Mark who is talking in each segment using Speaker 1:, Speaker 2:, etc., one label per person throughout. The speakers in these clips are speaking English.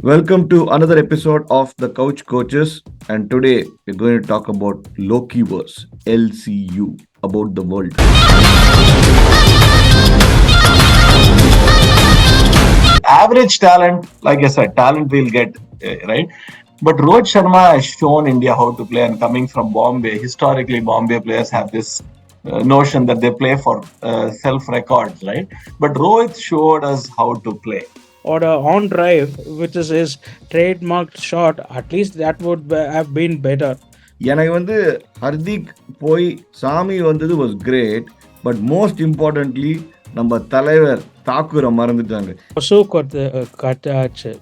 Speaker 1: Welcome to another episode of the Couch Coaches, and today we're going to talk about Loki Universe (LCU) about the world.
Speaker 2: Average talent, like I said, talent will get right. But Rohit Sharma has shown India how to play, and coming from Bombay, historically Bombay players have this notion that they play for self records, right? But Rohit showed us how to play.
Speaker 3: Or a on drive, which is his trademarked shot, at least that would have been better.
Speaker 1: எனக்கு வந்து ஹர்திக் போய் சாமி வந்தது was great, but most importantly நம்ம தலைவர் தாக்கூரை மறந்துட்டாங்க.
Speaker 3: கொசு கட்டாச்சு.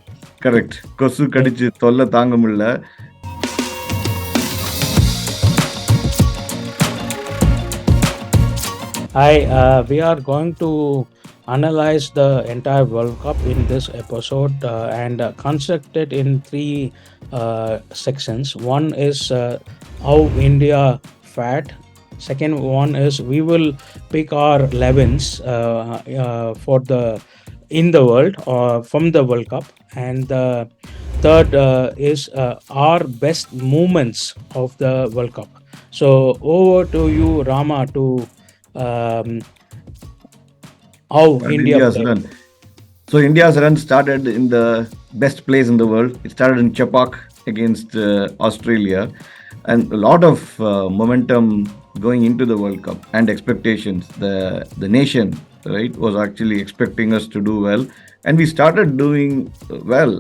Speaker 1: Correct, கொசு கடிச்சு தொல்லை தாங்க முடியல.
Speaker 3: Hi, we are going to analyze the entire World Cup in this episode and construct it in three sections. One is how India fared. Second one is we will pick our 11s for the in the world from the World Cup, and the third is our best moments of the World Cup. So over to you, Rama, to how
Speaker 1: India's run. So India's run started in the best place in the world. It started in Chepauk against Australia, and a lot of momentum going into the World Cup and expectations. The nation, right, was actually expecting us to do well, and we started doing well.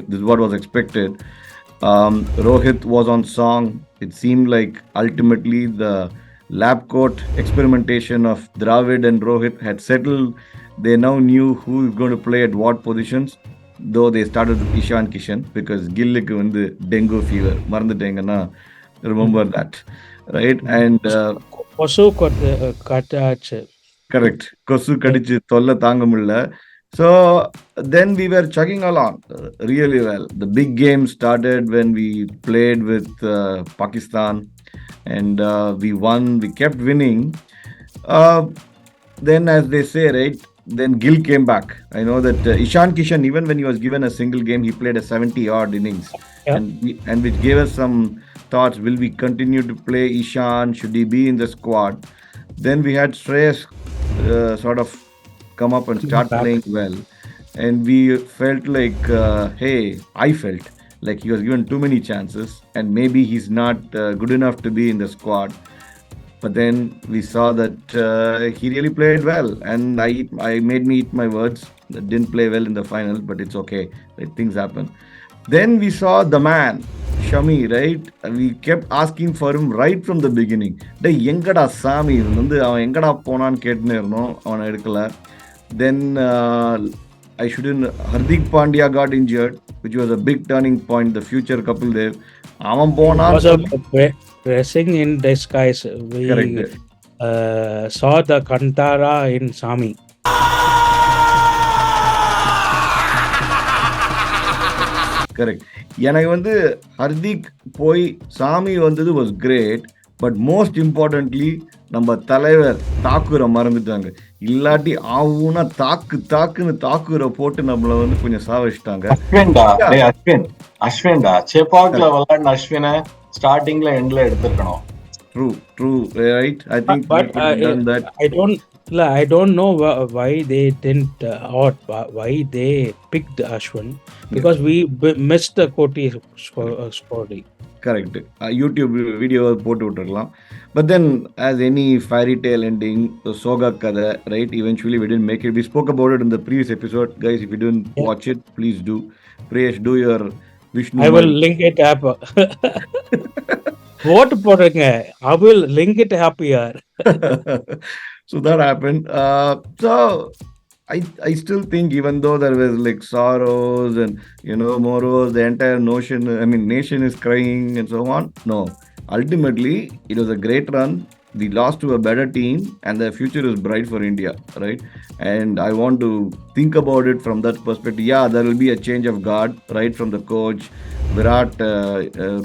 Speaker 1: This is what was expected. Rohit was on song. It seemed like ultimately the lab coat experimentation of Dravid and Rohit had settled. They now knew who is going to play at what positions, though they started with Ishan Kishan because Gillikku வந்து dengue fever மறந்துட்டேங்கன்னா remember that, right? And
Speaker 3: கொசு கட்டாச்சு.
Speaker 1: correct, கொசு கடிச்சு தொல்லை தாங்க முடியல. So then we were chugging along really well. The big game started when we played with Pakistan, and we won. We kept winning. Then, as they say, right, then Gill came back. I know that Ishan Kishan, even when he was given a single game, he played a 70-odd innings.
Speaker 3: Yeah.
Speaker 1: And which gave us some thoughts. Will we continue to play Ishan? Should he be in the squad? Then we had Shreyas sort of come up and start playing well. And we felt like, I felt like he was given too many chances and maybe he's not good enough to be in the squad. But then we saw that he really played well, and I made me eat my words. Didn't play well in the finals, but it's okay. Right? Things happen. Then we saw the man, Shami, right? We kept asking for him right from the beginning. Dey engada Sami வந்து அவன் எங்கடா போனான்னு கேட்டுனே இருந்தோம், அவனை எடுக்கல. Then Hardik Pandya got injured, which was a big turning point. The future couple there. அவன் போனா
Speaker 3: Blessing in disguise. We saw the Kantara in Sami.
Speaker 1: Correct. எனக்கு வந்து ஹர்திக் போய் சாமி வந்தது was great, but most importantly நம்ம தலைவர் தாக்கூரை மறந்துட்டாங்க. இல்லாட்டி ஆவுனா தாக்குன்னு தாக்கூரை போட்டு நம்மள வந்து கொஞ்சம் சாவச்சிட்டாங்க.
Speaker 2: அஸ்வின்டா செப்பாக்ல விளையாடின அஸ்வினை ஸ்டார்டிங்ல எண்ட்ல எடுத்துக்கணும்.
Speaker 1: True, right? I think
Speaker 3: but
Speaker 1: that.
Speaker 3: I don't know why they didn't or why they picked Ashwin, because we missed the Koti scoring.
Speaker 1: Correct. YouTube video போட்டு விட்டுறலாம். But then, as any fairy tale ending, the soga kada, right? Eventually, we didn't make it. We spoke about it in the previous episode, guys. If you didn't watch it, please do. Priyesh, do your Vishnu.
Speaker 3: I will link it up. Vote போடுங்க. I will link it up here.
Speaker 1: So that happened. So I still think, even though there was like sorrows and moros, the entire nation is crying and so on. No, ultimately it was a great run. We lost to a better team, and the future is bright for India, right? And I want to think about it from that perspective. Yeah, there will be a change of guard, right, from the coach. Virat,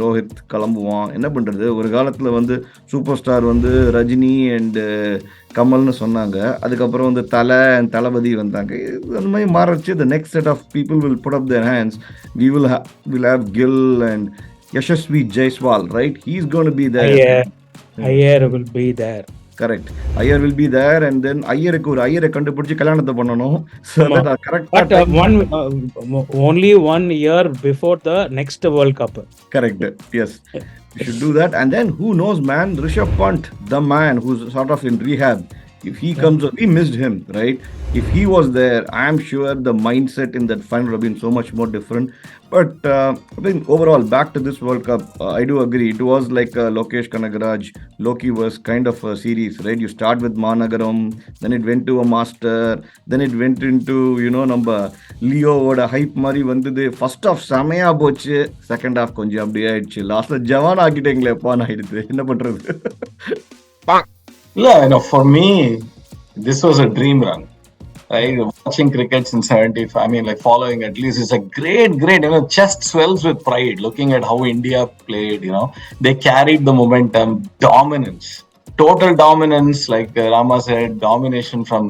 Speaker 1: Rohit கிளம்புவான். என்ன பண்ணுறது, ஒரு காலத்தில் வந்து super star வந்து Rajini and கமல்னு சொன்னாங்க. அதுக்கப்புறம் வந்து தலை அண்ட் தளபதி வந்தாங்க. இது அந்த மாதிரி மாறிச்சு. The next set of people will put up their hands. We will have Gill and Yashasvi Jaiswal, right? He is gonna be there.
Speaker 3: Ayer, Ayer will be there.
Speaker 1: Correct. Iyer will be there and then ஐயருக்கு ஒரு ஐயரை கண்டுபிடிச்சி கல்யாணத்தை பண்ணணும். So
Speaker 3: Ama.
Speaker 1: That கரெக்டாக
Speaker 3: But
Speaker 1: time.
Speaker 3: only 1 year before the next World Cup.
Speaker 1: Correct. Yes. You should do that. And then who knows, man? Rishabh Pant, the man who's sort of in rehab. If he comes, we missed him, right? If he was there, I'm sure the mindset in that final would have been so much more different. But I think overall, back to this World Cup, I do agree. It was like a Lokesh Kanagaraj, Loki was kind of a series, right? You start with Managaram, then it went to a master, then it went into, நம்ம லியோவோட hype மாதிரி வந்தது. First of செமையா போச்சு, second half கொஞ்சம் அப்படியே ஆயிடுச்சு. லாஸ்ட்ல ஜவான் ஆக்கிட்டீங்களே எப்பான்னு ஆயிடுது. என்ன பண்றது?
Speaker 2: Yeah, for me, this was a dream run. Right? Watching cricket in 75, I mean, like following at least, is a great, chest swells with pride looking at how India played, they carried the momentum, dominance, total dominance, like Rama said, domination from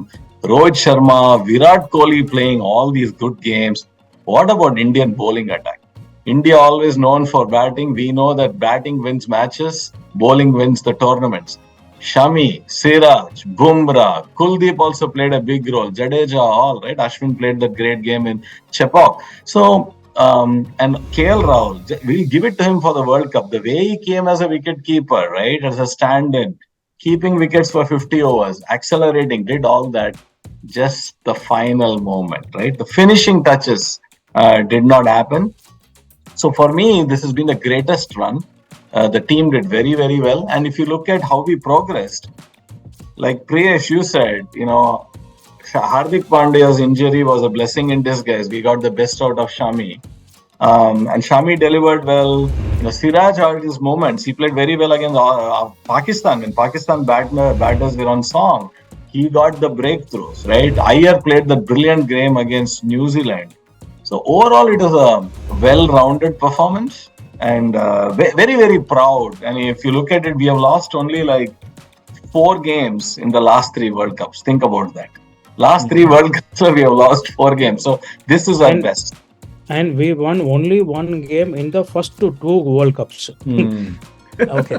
Speaker 2: Rohitsharma, Viratkohli playing all these good games. What about Indian bowling attack? India always known for batting. We know that batting wins matches, bowling wins the tournaments. Shami, Siraj, Bumrah, Kuldeep also played a big role. Jadeja, all right. Ashwin played that great game in Chepauk. So, and KL Rahul, we'll give it to him for the World Cup. The way he came as a wicket keeper, right, as a stand-in, keeping wickets for 50 overs, accelerating, did all that. Just the final moment, right? The finishing touches did not happen. So for me, this has been the greatest run. The team did very, very well. And if you look at how we progressed, like Priyesh, you said, Hardik Pandya's injury was a blessing in disguise. We got the best out of Shami. And Shami delivered well. Siraj had his moments. He played very well against Pakistan. When Pakistan batters were on song, he got the breakthroughs, right? Iyer played the brilliant game against New Zealand. So overall, it was a well-rounded performance. And very, very proud. And if you look at it, we have lost only like 4 games in the last 3 World Cups. Think about that. Last 3 World Cups, we have lost 4 games. So this is our best.
Speaker 3: And we won only 1 game in the first 2 World Cups. Okay.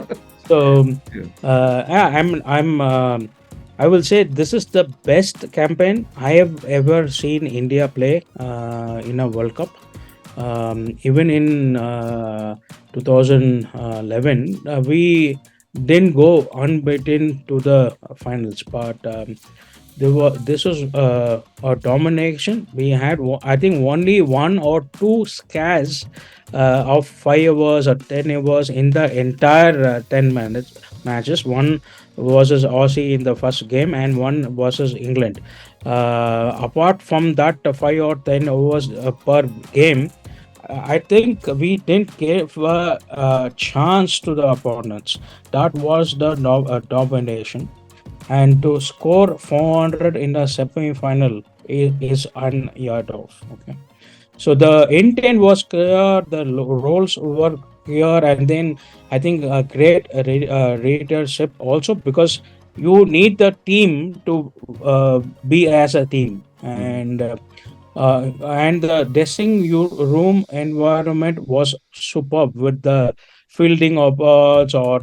Speaker 3: So I will say this is the best campaign I have ever seen India play in a World Cup. Even in 2011, we didn't go unbeaten to the finals, but this was a domination. We had, I think, only 1 or 2 scares of 5 hours or 10 hours in the entire 10 minutes matches. One versus Aussie in the first game and one versus England. Apart from that 5 or 10 hours per game, I think we didn't give a chance to the opponents. That was the domination. And to score 400 in the semi-final is unheard of. Okay. So the intent was clear, the roles were clear, and then I think a great leadership also, because you need the team to be as a team. And the dressing room environment was superb with the fielding of birds, or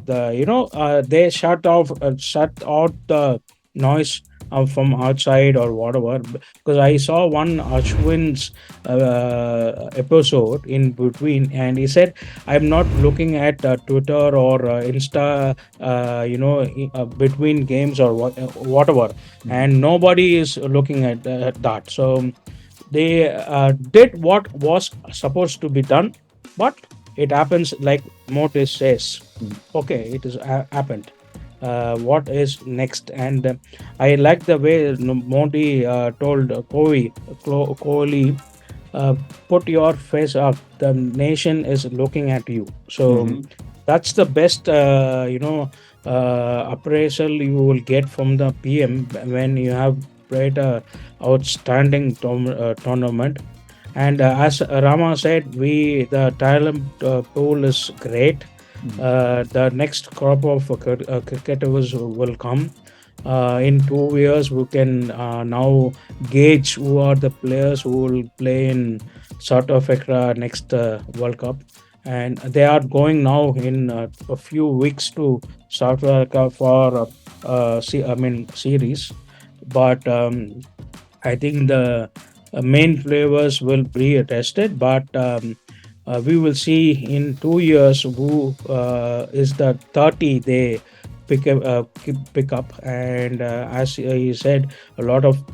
Speaker 3: they shut out the noise from outside or whatever. Because I saw one Ashwin's episode in between, and he said, "I'm not looking at Twitter or Insta, between games or whatever," and nobody is looking at that. So they did what was supposed to be done, but it happens like Moti says. Okay, it is happened. What is next? And I like the way Modi told Kohli, put your face up. The nation is looking at you. So that's the best, appraisal you will get from the PM when you have played a outstanding tournament. And as Rama said, the talent pool is great.
Speaker 1: Mm.
Speaker 3: The next crop of cricketers will come. In 2 years, we can now gauge who are the players who will play in South Africa next World Cup. And they are going now in a few weeks to South Africa for series. But I think the main flavors will be tested, but we will see in 2 years who is the 30 they pick up. And as he said, a lot of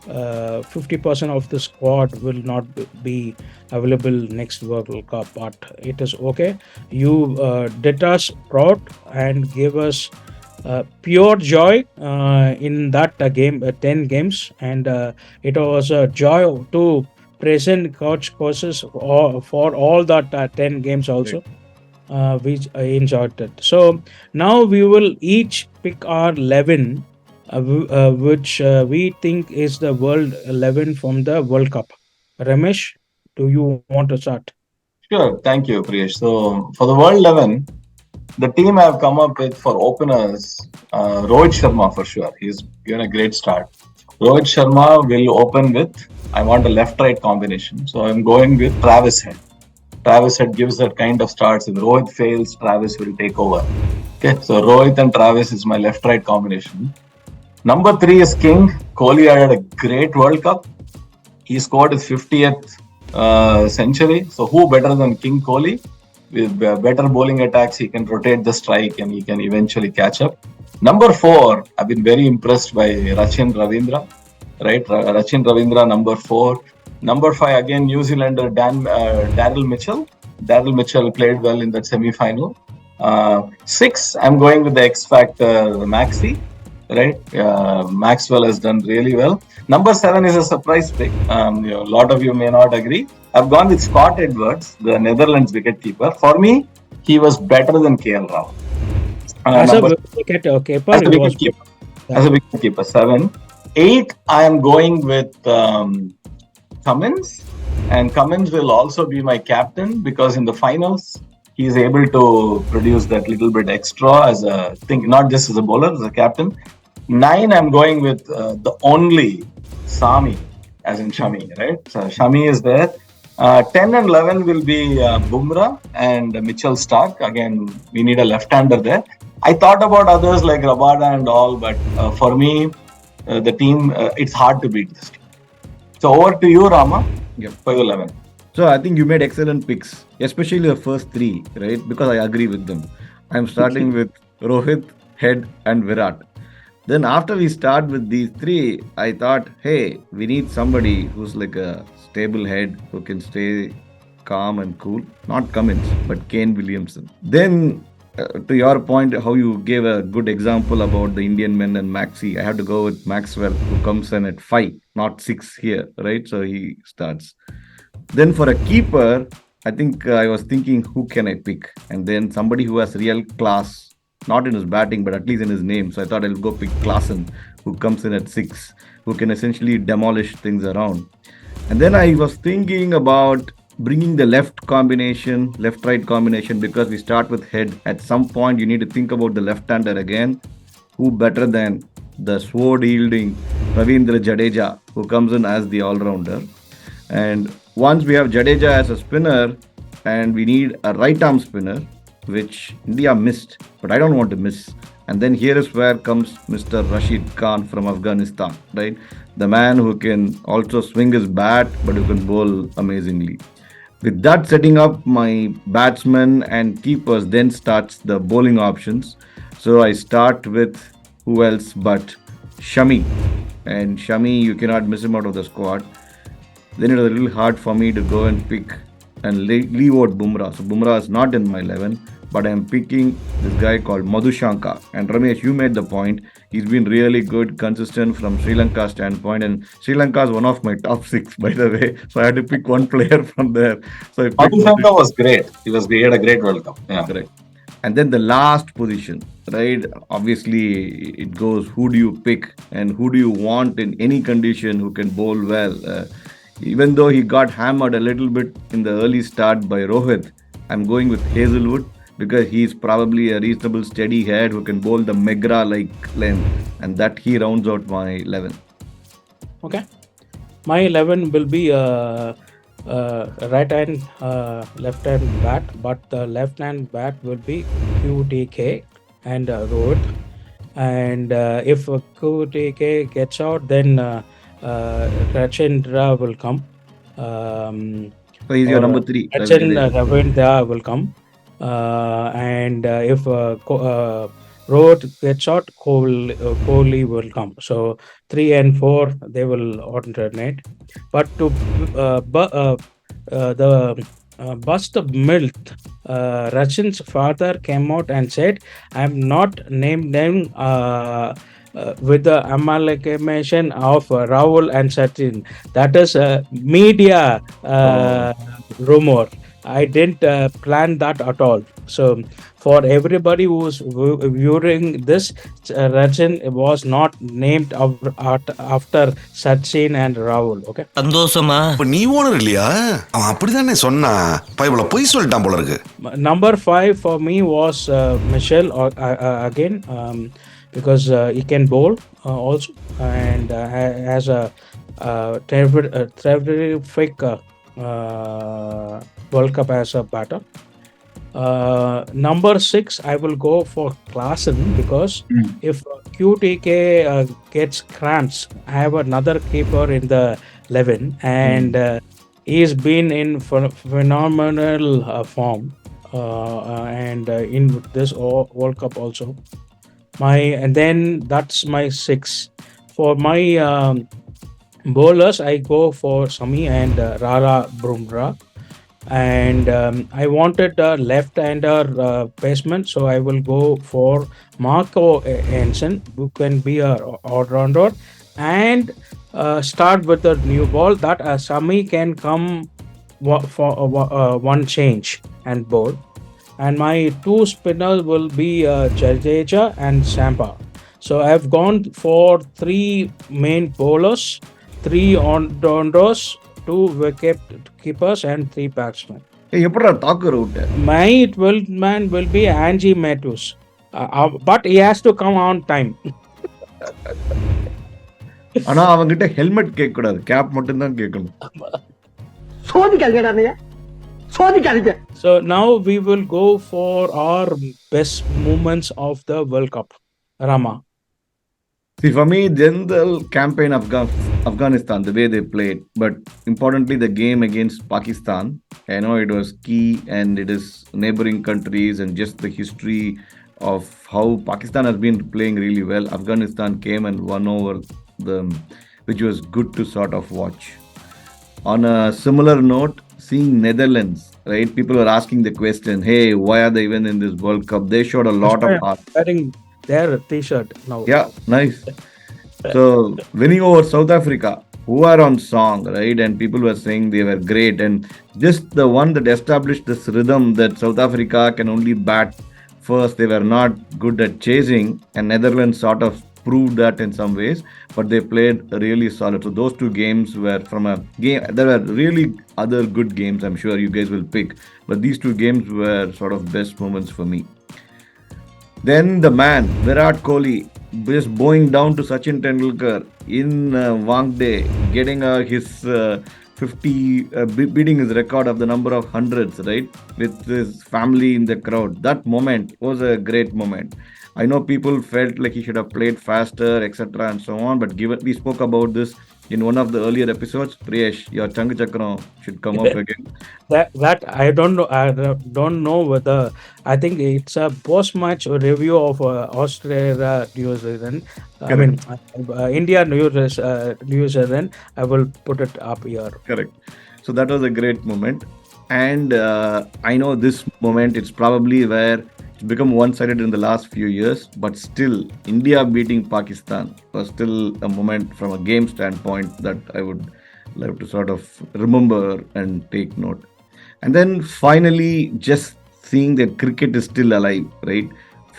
Speaker 3: 50% of the squad will not be available next World Cup, but it is okay. You did us proud and gave us pure joy in that game, 10 games, and it was a joy to present courses for all that 10 games
Speaker 1: Right.
Speaker 3: also, which I enjoyed it. So now we will each pick our 11, which we think is the world 11 from the World Cup. Ramesh, do you want to start?
Speaker 2: Sure. Thank you, Priyesh. So for the World 11, the team I've come up with for openers, Rohit Sharma for sure. He's given a great start. Rohit Sharma will open with, I want a left-right combination. So I'm going with Travis Head. Travis Head gives that kind of starts. If Rohit fails, Travis will take over. Okay, so Rohit and Travis is my left-right combination. Number three is King. Kohli had a great World Cup. He scored his 50th century. So who better than King Kohli? With better bowling attacks, he can rotate the strike and he can eventually catch up. Number four, I've been very impressed by Rachin Ravindra. Right, Rachin Ravindra, number four. Number five, again, New Zealander Daryl Mitchell. Daryl Mitchell played well in that semi-final. Six, I'm going with the X Factor Maxi. Right, Maxwell has done really well. Number seven is a surprise pick. A lot of you may not agree. I've gone with Scott Edwards, the Netherlands wicketkeeper. For me, he was better than KL Rahul.
Speaker 3: As a
Speaker 2: Number
Speaker 3: wicket keeper,
Speaker 2: as a
Speaker 3: he was good.
Speaker 2: wicketkeeper, as a wicketkeeper, seven. Eight, I am going with Cummins, and Cummins will also be my captain because in the finals he is able to produce that little bit extra as a thing, not just as a bowler, as a captain. Nine, I'm going with the only Sami, as in Shami, right? So Shami is there. 10 and 11 will be Bumrah and Mitchell Stark. Again, we need a left-hander there. I thought about others like Rabada and all, but for me, the team, it's hard to beat this team. So over to you, Rama,
Speaker 1: Yep.
Speaker 2: for 11.
Speaker 1: So I think you made excellent picks, especially the first three, right? Because I agree with them. I'm starting with Rohit, Head, and Virat. Then after we start with these three, I thought, hey, we need somebody who's like a stable head who can stay calm and cool. Not Cummins, but Kane Williamson. Then to your point, how you gave a good example about the Indian men and Maxi, I have to go with Maxwell, who comes in at 5, not 6 here, right? So he starts. Then for a keeper, I think I was thinking, who can I pick? And then somebody who has real class, not in his batting, but at least in his name. So I thought I'll go pick Klassen, who comes in at 6, who can essentially demolish things around. And then I was thinking about bringing the left right combination, because we start with head. At some point, you need to think about the left hander again. Who better than the sword yielding Ravindra Jadeja, who comes in as the all rounder? And once we have Jadeja as a spinner, and we need a right arm spinner, which India missed, but I don't want to miss. And then here is where comes Mr. Rashid Khan from Afghanistan, right? The man who can also swing his bat, but who can bowl amazingly. With that setting up, my batsmen and keepers then starts the bowling options. So I start with who else but Shami. And Shami, you cannot miss him out of the squad. Then it was a little hard for me to go and pick and leave out Bumrah. So Bumrah is not in my 11, but I am picking this guy called Madhushanka. And Ramesh, you made the point. He's been really good, consistent from Sri Lanka standpoint. And Sri Lanka is one of my top 6, by the way. So I had to pick one player from there. So I picked
Speaker 2: Madhushanka was great. He had a great World Cup. Yeah.
Speaker 1: correct. And then the last position, right? Obviously, it goes who do you pick and who do you want in any condition who can bowl well. Even though he got hammered a little bit in the early start by Rohit, I'm going with Hazelwood because he's probably a reasonable steady head who can bowl the Megra like length, and that he rounds out my 11.
Speaker 3: Okay. My 11 will be right hand, left hand bat, but the left hand bat will be QTK and Rohit. And if QTK gets out, then Rachendra will come. Um,
Speaker 1: So he's your
Speaker 3: or
Speaker 1: number 3, Ravi
Speaker 3: Sachin
Speaker 1: Jadeja.
Speaker 3: Ravindra will come. And if Rohit gets out, Kohli will come. So 3 and 4 they will alternate. But to the bust of myth, Rachin's father came out and said, "I am not named them." With the amalgamation of Rahul and Sachin, that is media
Speaker 1: Oh,
Speaker 3: rumor. I didn't plan that at all. So, for everybody who's viewing this, Rachin was not named after Sachin and Rahul. Okay.
Speaker 4: சந்தோஷமா
Speaker 5: இப்ப நீ owner இல்லையா? அவன் அப்படிதானே சொன்னா. பைபிள பொய் சொல்லிட்டான் போல இருக்கு.
Speaker 3: Number 5 for me was Michelle again, because he can bowl also, and has a terrific World Cup as a batter. Number 6, I will go for Klassen because if QTK gets cramps, I have another keeper in the 11, and he's been in phenomenal form, and in this World Cup also. And then that's my 6. For my bowlers, I go for Sami and Rara Brumra. And I wanted a left-hander batsman, so I will go for Marco Hansen, who can be a all-rounder and start with a new ball that Sami can come for one change and bowl. And my 2 spinners will be Jadeja and Sampa. So I've gone for 3 main bowlers, 3 on-rounders, 2 wicket keepers, and 3 batsmen.
Speaker 1: எப்படா தாக்குற விட்ட?
Speaker 3: My 12th man will be Angie Matthews, but he has to come on time.
Speaker 1: ஆனா அவங்கிட்ட helmet கேட்க கூடாது, gap மட்டும் தான் கேட்கணும்.
Speaker 3: So now we will go for our best moments of the World Cup. Rama.
Speaker 1: See, for me, general campaign Afghanistan, the way they played, but importantly, the game against Pakistan. I know it was key, and it is neighboring countries, and just the history of how Pakistan has been playing really well. Afghanistan came and won over them, which was good to sort of watch. On a similar note, seeing Netherlands, right? People were asking the question, "Hey, why are they even in this World Cup?" They showed a lot of heart.
Speaker 3: Wearing their T-shirt now.
Speaker 1: Yeah, nice. So winning over South Africa, who are on song, right? And people were saying they were great, and just the one that established this rhythm that South Africa can only bat first. They were not good at chasing, and Netherlands sort of proved that in some ways, but they played really solid. So those 2 games were from a game. There were really other good games, I'm sure you guys will pick, but these 2 games were sort of best moments for me. Then the man, Virat Kohli, just bowing down to Sachin Tendulkar in Wangde, getting his 50, beating his record of the number of hundreds, right? With his family in the crowd. That moment was a great moment. I know people felt like he should have played faster, etc., and so on, but given we spoke about this in one of the earlier episodes, Priyesh, your Changu Chakram should come up again.
Speaker 3: That I don't know. I don't know whether. I think it's a post-match review of Australia, New Zealand. I mean, India, New Zealand. I will put it up here.
Speaker 1: Correct. So that was a great moment. And I know this moment, it's probably where it's become one-sided in the last few years, but still, India beating Pakistan was still a moment from a game standpoint that I would like to sort of remember and take note. And then finally, just seeing that cricket is still alive, right?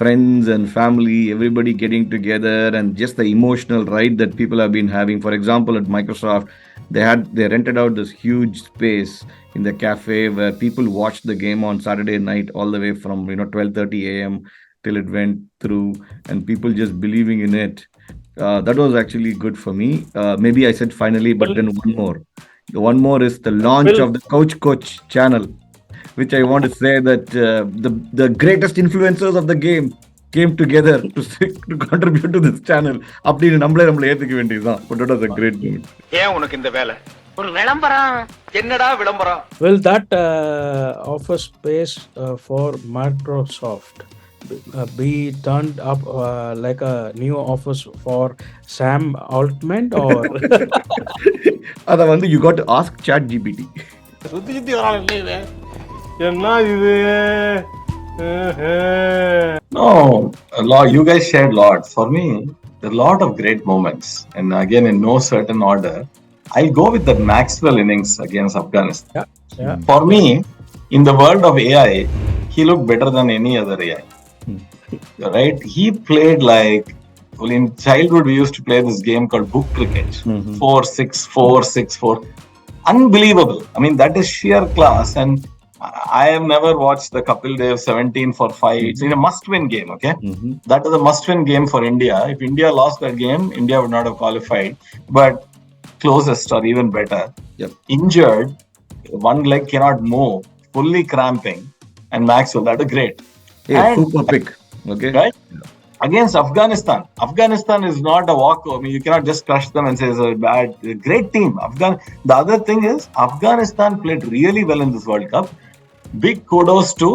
Speaker 1: friends and family, everybody getting together, and just the emotional ride that people have been having. For example, at Microsoft, they rented out this huge space in the cafe where people watched the game on Saturday night all the way from 12:30 a.m. till it went through, and people just believing in it. That was actually good for me. Maybe I said finally, but
Speaker 3: Well,
Speaker 1: then one more. The one more is the launch
Speaker 3: well,
Speaker 1: of the Couch Coach channel, which I want to say that the greatest influencers of the game came together to contribute to this channel. அப்படின்னு நம்மளே ஏத்துக்க வேண்டியதுதான். But it was a great moment.
Speaker 4: ஏன் உனக்கு இந்த வேலை? ஒரு விளம்பரம். என்னடா விளம்பரம்?
Speaker 3: well, that offers space for Microsoft be turned up like a new office for Sam Altman or
Speaker 1: அத வந்து you got to ask chat GPT.
Speaker 4: சுத்தி சுத்தி வரான் இல்லை இவன். என்ன இது?
Speaker 2: No, a lot. You guys shared a lot. For me, there are a lot of great moments, and again, in no certain order, I'll go with the Maxwell innings against Afghanistan.
Speaker 3: yeah.
Speaker 2: For me, in the world of AI, he looked better than any other AI. Right? He played like, well, in childhood we used to play this game called book cricket. 4-6-4-6-4. Unbelievable. I mean, that is sheer class. And I have never watched the Kapil Dev 17 for 5. It's a must-win game, okay? That is a must-win game for India. If India lost that game, India would not have qualified. But closest or even better.
Speaker 1: Yep.
Speaker 2: Injured, one leg cannot move, fully cramping. And Maxwell, that is great.
Speaker 1: Hey,
Speaker 2: And-
Speaker 1: super pick. Okay.
Speaker 2: Right? Against Afghanistan. Afghanistan is not a walk. I mean, you cannot just crush them and say it's a bad, great team. The other thing is, Afghanistan played really well in this World Cup. Big kudos to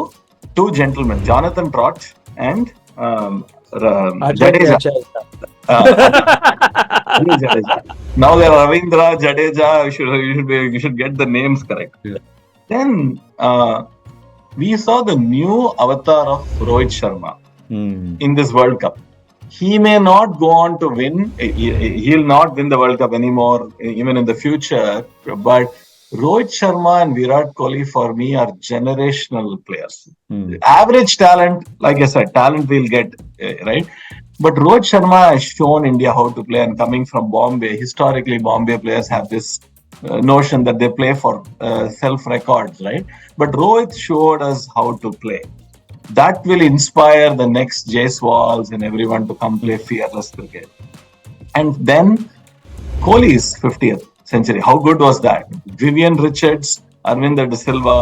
Speaker 2: two gentlemen, Jonathan Trott and Jadeja. Jadeja. Now they're Ravindra, Jadeja. You should get the names correct.
Speaker 1: Yeah.
Speaker 2: Then we saw the new avatar of Rohit Sharma in this World Cup. He may not go on to win. He'll not win the World Cup anymore, even in the future. But Rohit Sharma and Virat Kohli, for me, are generational players. Average talent, like I said, talent we'll get, right? But Rohit Sharma has shown India how to play. And coming from Bombay, historically, Bombay players have this notion that they play for self-records, right? But Rohit showed us how to play. That will inspire the next Jaiswals and everyone to come play fearless cricket. And then Kohli's 50th century. How good was that? Vivian Richards, Arvinder De Silva,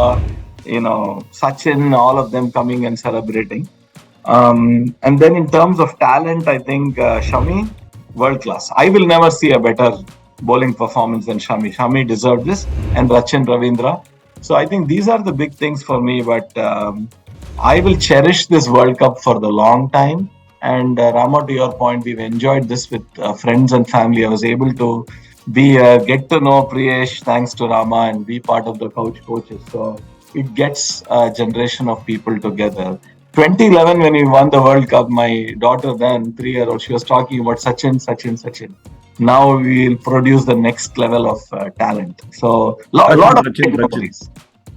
Speaker 2: Sachin, all of them coming and celebrating. And then in terms of talent, I think Shami, world class. I will never see a better bowling performance than Shami. Shami deserved this, and Sachin, Ravindra. So I think these are the big things for me. But I will cherish this World Cup for the long time. And Rama, to your point, we've enjoyed this with friends and family. I was able to get to know Priyesh thanks to Rama and be part of the couch coaches. So it gets a generation of people together. 2011, when we won the World Cup, my daughter then, 3-year-old, she was talking about Sachin. Now we will produce the next level of talent. So lot of great memories.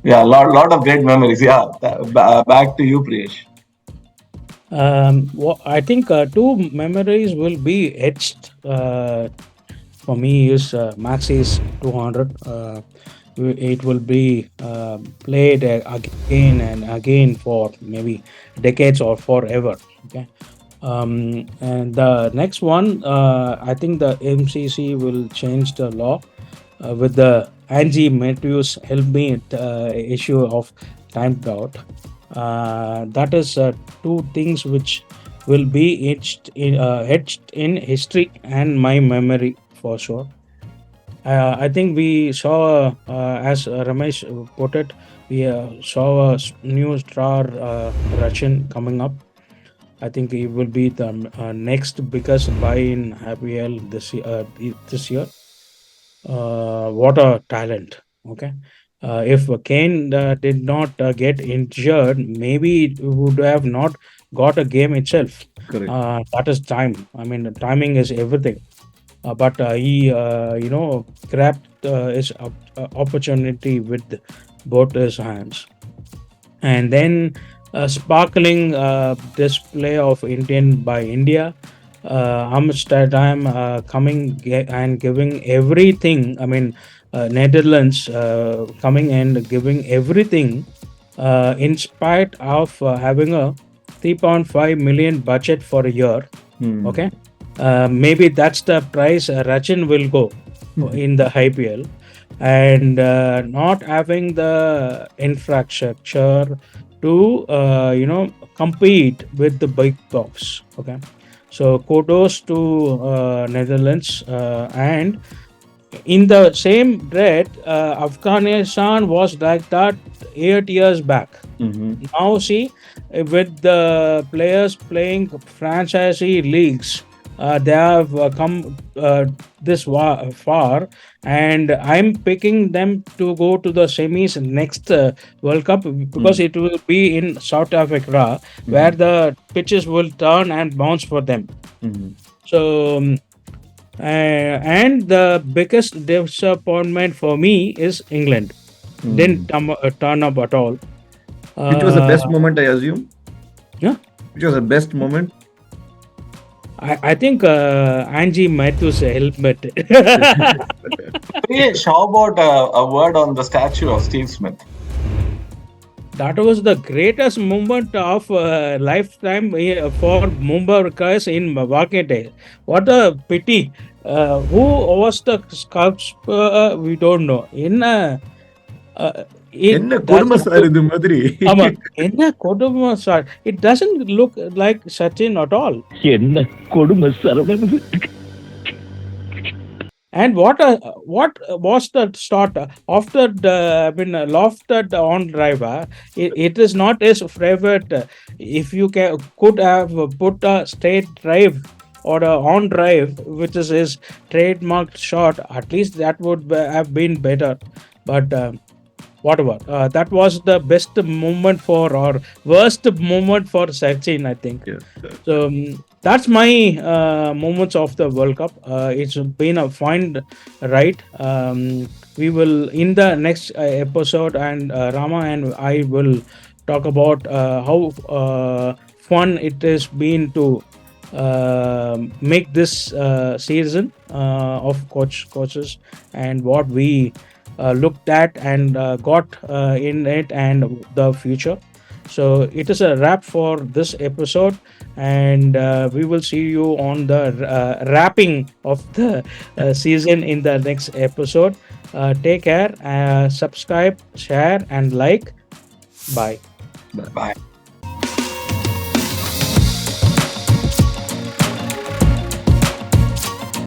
Speaker 2: Yeah, lot of great memories. Yeah, back to you, Priyesh.
Speaker 3: I think two memories will be etched for me is Maxi's 200. It will be played again and again for maybe decades or forever. Okay. And the next one, I think the MCC will change the law with the Angie Matthews help me issue of timed out. That is two things which will be etched in history and my memory for sure. I think we saw, as Ramesh put it, we saw a new star, Rachin, coming up. I think he will be the next biggest buy in IPL this year. What a talent! Okay, if Kane did not get injured, maybe it would have not got a game itself.
Speaker 1: Correct.
Speaker 3: That is time. I mean, timing is everything. But he, grabbed his opportunity with both his hands. And then sparkling display of Indian by India. Amsterdam coming and giving everything. I mean, Netherlands coming and giving everything in spite of having a 3.5 million budget for a year.
Speaker 1: Hmm.
Speaker 3: Okay. Maybe that's the price Rachin will go in the IPL, and not having the infrastructure to compete with the big box. Okay, so kudos to Netherlands, and in the same breath, Afghanistan was like that 8 years back.
Speaker 1: Mhm.
Speaker 3: Now see, with the players playing franchisee leagues, they have come this far, and I'm picking them to go to the semis next World Cup, because
Speaker 1: Mm.
Speaker 3: it will be in South Africa, where
Speaker 1: Mhm.
Speaker 3: the pitches will turn and bounce for them.
Speaker 1: Mhm.
Speaker 3: So and the biggest disappointment for me is England. Didn't
Speaker 1: Mm.
Speaker 3: turn up at all.
Speaker 1: Which was the
Speaker 3: Uh,
Speaker 1: best moment, I assume?
Speaker 3: yeah,
Speaker 1: Which was the best moment?
Speaker 3: I think Angie Matthews helmet.
Speaker 2: Priyesh, how about a word on the statue of Steve Smith?
Speaker 3: That was the greatest moment of lifetime for Mumbaikars in Wakete. What a pity. Who was the sculptor? We don't know. It
Speaker 1: என்ன கொடுமை
Speaker 3: doesn't
Speaker 1: sir
Speaker 3: look.
Speaker 1: இது மாதிரி?
Speaker 3: ஆமா. என்ன கொடுமை sir. It doesn't look like Sachin at all.
Speaker 4: என்ன கொடுமை Saravanan.
Speaker 3: And what was the start after the, I mean, lofted on driver? It is not his favorite. If you could have put a straight drive or a on drive, which is his trademark shot, at least that would have been better. But whatever, that was the best moment for, or worst moment for Sachin, I think.
Speaker 1: Yes.
Speaker 3: So that's my moments of the World Cup. It's been a fine ride. We will in the next episode, and Rama and I will talk about how fun it has been to make this season of coaches, and what we looked at and got in it, and the future. So it is a wrap for this episode, and we will see you on the wrapping of the season in the next episode. Take care, subscribe, share, and like. Bye.
Speaker 1: Bye.
Speaker 2: Bye.